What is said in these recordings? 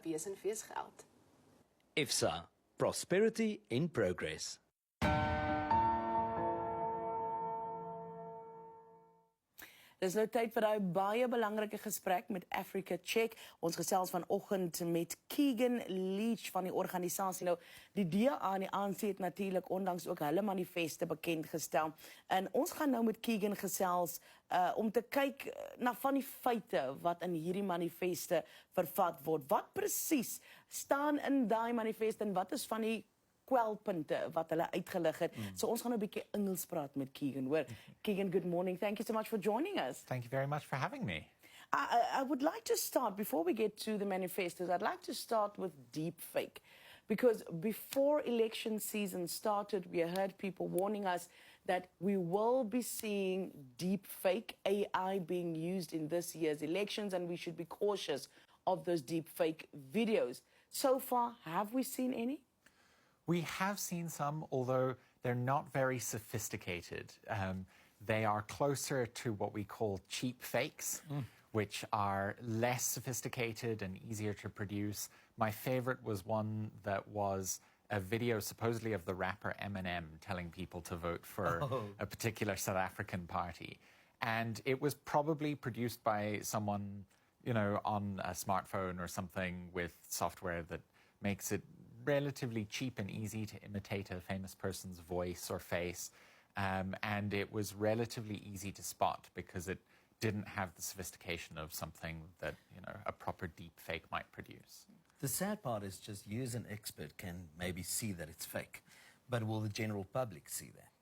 besenfeesgeld. IFSA, Prosperity in Progress. Dis nou tyd vir daai baie belangrike gesprek met Africa Check. Ons gesels vanoggend met Keegan Leech van die organisasie. Nou, die DA en die ANC het natuurlik onlangs ook hulle manifeste bekend gestel. En ons gaan nou met Keegan gesels om te kyk na van die feite wat in hierdie manifeste vervat word. Wat presies staan in daai manifeste en wat is van die kwelpunte wat hulle uitgelig het. So ons gaan nou 'n bietjie Engels praat met Keegan, hoor. Keegan, good morning. Thank you so much for joining us. Thank you very much for having me. I would like to start, before we get to the manifestos, I'd like to start with deepfake. Because before election season started, we heard people warning us that we will be seeing deepfake AI being used in this year's elections, and we should be cautious of those deepfake videos. So far, have we seen any? We have seen some, although they're not very sophisticated. They are closer to what we call cheap fakes, which are less sophisticated and easier to produce. My favorite was one that was a video supposedly of the rapper Eminem telling people to vote for a particular South African party. And it was probably produced by someone, you know, on a smartphone or something with software that makes it relatively cheap and easy to imitate a famous person's voice or face. And it was relatively easy to spot because it didn't have the sophistication of something that, you know, a proper deep fake might produce. The sad part is just you as an expert can maybe see that it's fake, but will the general public see that?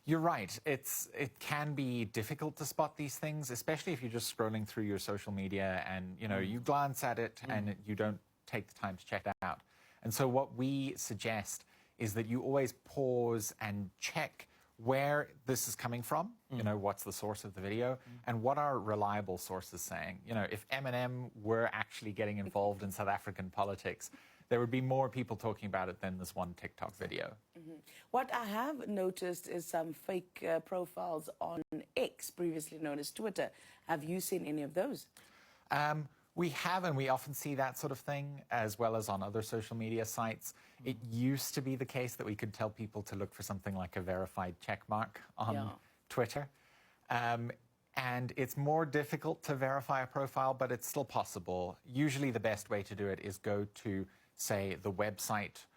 You're right. It can be difficult to spot these things, especially if you're just scrolling through your social media and, you know, you glance at it and you don't take the time to check it out. And so what we suggest is that you always pause and check where this is coming from, you know, what's the source of the video, and what are reliable sources saying. You know, if Eminem were actually getting involved in South African politics, there would be more people talking about it than this one TikTok video. What I have noticed is some fake profiles on X, previously known as Twitter. Have you seen any of those? We have, and we often see that sort of thing, as well as on other social media sites. It used to be the case that we could tell people to look for something like a verified check mark on Twitter. And it's more difficult to verify a profile, but it's still possible. Usually the best way to do it is go to, say, the website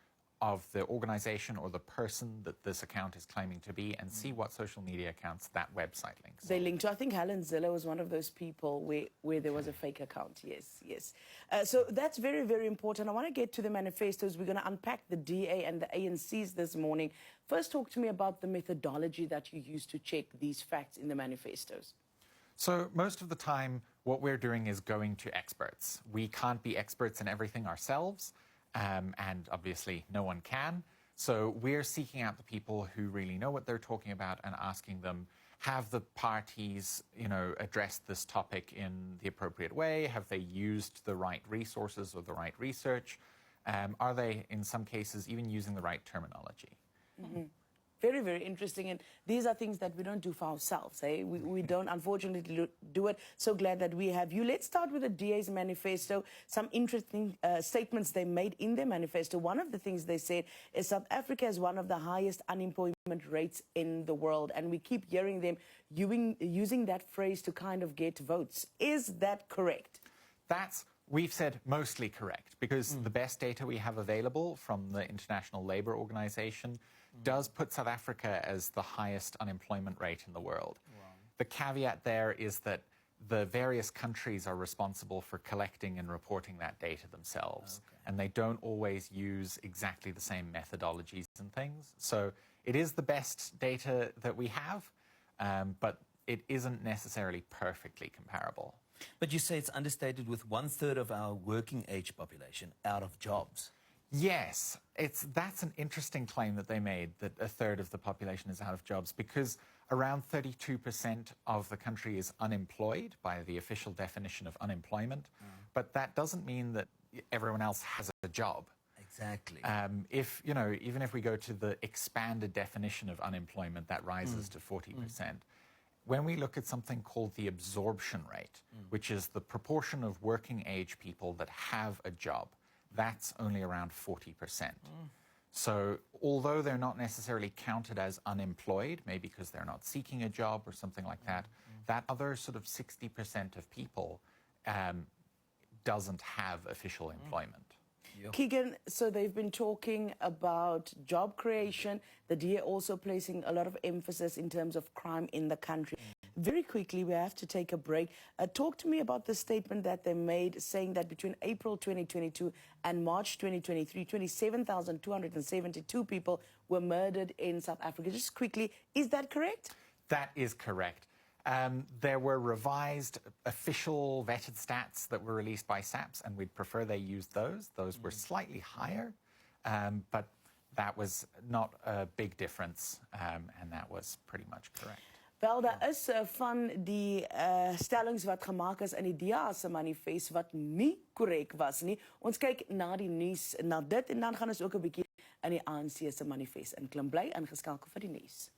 of the organization or the person that this account is claiming to be and see what social media accounts that website links. They link to, I think Helen Ziller was one of those people where there was a fake account. Yes, yes. So that's very, very important. I want to get to the manifestos. We're going to unpack the DA and the ANCs this morning. First, talk to me about the methodology that you use to check these facts in the manifestos. So most of the time, what we're doing is going to experts. We can't be experts in everything ourselves. And obviously no one can. So we're seeking out the people who really know what they're talking about and asking them, have the parties, you know, addressed this topic in the appropriate way? Have they used the right resources or the right research? Are they, in some cases, even using the right terminology? Very, very interesting. And these are things that we don't do for ourselves. Eh? We don't, unfortunately, do it. So glad that we have you. Let's start with the DA's manifesto. Some interesting statements they made in their manifesto. One of the things they said is South Africa has one of the highest unemployment rates in the world. And we keep hearing them using that phrase to kind of get votes. Is that correct? We've said mostly correct, because the best data we have available from the International Labour Organization does put South Africa as the highest unemployment rate in the world. Wow. The caveat there is that the various countries are responsible for collecting and reporting that data themselves, and they don't always use exactly the same methodologies and things. So it is the best data that we have, but it isn't necessarily perfectly comparable. But you say it's understated with 1/3 of our working age population out of jobs. Yes, that's an interesting claim that they made, that 1/3 of the population is out of jobs, because around 32% of the country is unemployed by the official definition of unemployment. But that doesn't mean that everyone else has a job. Exactly. If, you know, even if we go to the expanded definition of unemployment, that rises to 40%. when we look at something called the absorption rate, which is the proportion of working age people that have a job, that's only around 40%. So although they're not necessarily counted as unemployed, maybe because they're not seeking a job or something like that, that other sort of 60% of people doesn't have official employment. Keegan, so they've been talking about job creation, the DA also placing a lot of emphasis in terms of crime in the country. Very quickly, we have to take a break. Talk to me about the statement that they made saying that between April 2022 and March 2023, 27,272 people were murdered in South Africa. Just quickly, is that correct? That is correct. There were revised official vetted stats that were released by SAPS, and we'd prefer they used those. Those were slightly higher, but that was not a big difference, and that was pretty much correct. Wel, daar is van die stellings wat gemaak is in die DA se manifest wat nie korrek was nie. Ons kyk na die nuus, na dit en dan gaan ons ook 'n bietjie in die ANC se manifest inklim. Bly ingeskakel vir die nuus.